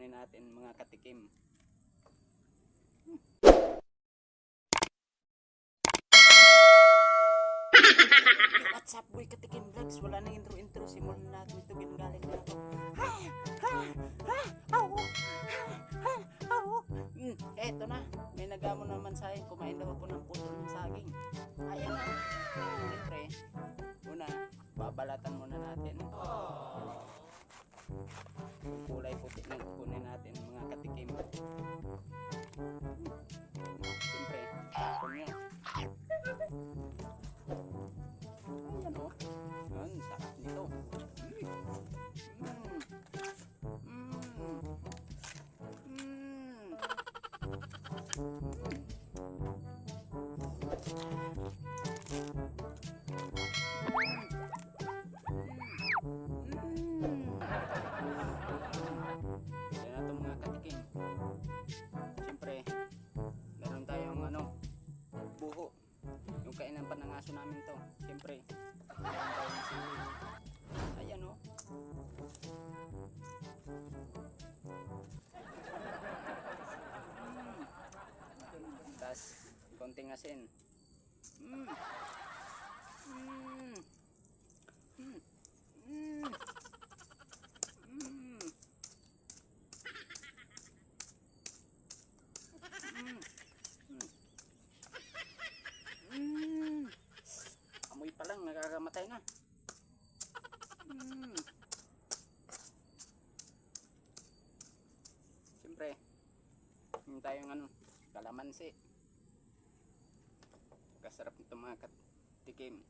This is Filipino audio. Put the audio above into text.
kunin natin mga katikim. What's up boy, Katikim Vlogs? Wala nang intro-intro, simulan natin ito, ginagaling na ako. Eto na, may nagamo naman sa akin, kumain daw ako ng puso ng saging. Ayan na. Siyempre, una, babalatan muna natin. Yung kulay puti ng kunin natin mga katikim. Siyempre, tapon nyo. Ayan o. Ayan, sarap nito. Yan na ito mga katikim. Siyempre, meron tayong buho. Yung kainan pa ng aso namin to. Siyempre, meron tayong sili. Ayan o. Tas, konting asin. Amoy pa lang, nakakamatay na. Siyempre, yung tayong kalamansi. Kasarap nito mga katikim.